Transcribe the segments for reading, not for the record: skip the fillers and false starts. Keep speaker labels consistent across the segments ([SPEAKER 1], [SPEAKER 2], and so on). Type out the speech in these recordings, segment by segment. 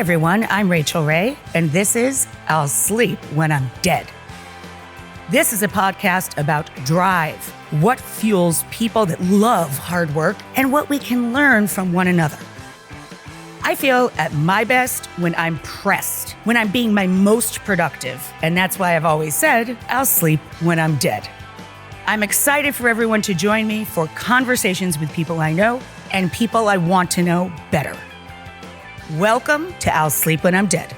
[SPEAKER 1] everyone, I'm Rachael Ray, and this is I'll Sleep When I'm Dead. This is a podcast about drive, what fuels people that love hard work, and what we can learn from one another. I feel at my best when I'm pressed, when I'm being my most productive, and that's why I've always said, I'll sleep when I'm dead. I'm excited for everyone to join me for conversations with people I know and people I want to know better. Welcome to I'll Sleep When I'm Dead.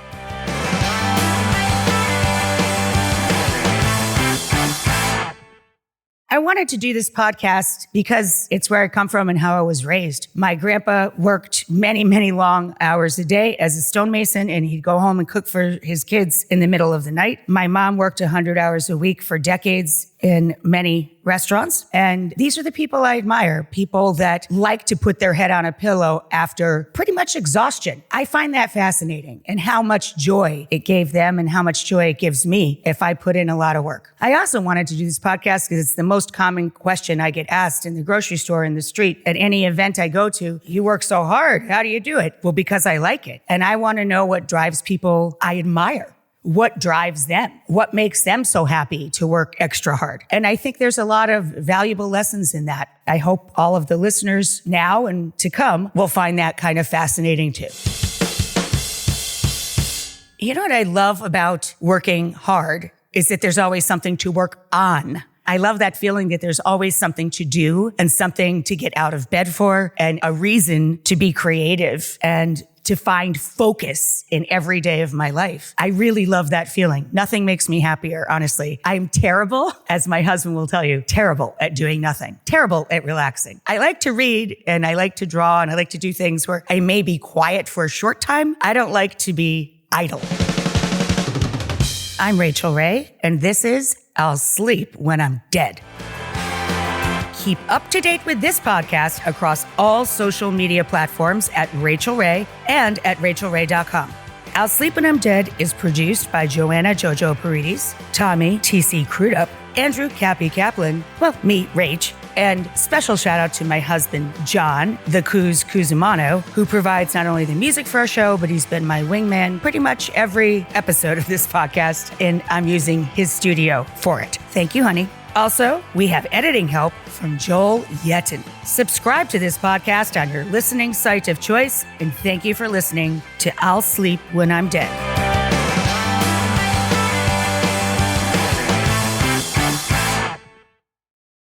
[SPEAKER 1] I wanted to do this podcast because it's where I come from and how I was raised. My grandpa worked many, many long hours a day as a stonemason, and he'd go home and cook for his kids in the middle of the night. My mom worked 100 hours a week for decades in many restaurants. And these are the people I admire, people that like to put their head on a pillow after pretty much exhaustion. I find that fascinating, and how much joy it gave them and how much joy it gives me if I put in a lot of work. I also wanted to do this podcast because it's the most common question I get asked in the grocery store, in the street, at any event I go to. You work so hard. How do you do it? Well, because I like it. And I want to know what drives people I admire. What drives them? What makes them so happy to work extra hard? And I think there's a lot of valuable lessons in that. I hope all of the listeners now and to come will find that kind of fascinating too. You know what I love about working hard is that there's always something to work on. I love that feeling that there's always something to do and something to get out of bed for and a reason to be creative and to find focus in every day of my life. I really love that feeling. Nothing makes me happier, honestly. I'm terrible, as my husband will tell you, terrible at doing nothing, terrible at relaxing. I like to read and I like to draw and I like to do things where I may be quiet for a short time. I don't like to be idle. I'm Rachael Ray, and this is I'll Sleep When I'm Dead. Keep up to date with this podcast across all social media platforms at Rachael Ray and at rachaelray.com. I'll Sleep When I'm Dead is produced by Joanna Jojo Paredes, Tommy TC Crudup, Andrew Cappy Kaplan, me, Rach, and special shout out to my husband, John, the Kuz Kuzumano, who provides not only the music for our show, but he's been my wingman pretty much every episode of this podcast, and I'm using his studio for it. Thank you, honey. Also, we have editing help from Joel Yetten. Subscribe to this podcast on your listening site of choice, and thank you for listening to I'll Sleep When I'm Dead.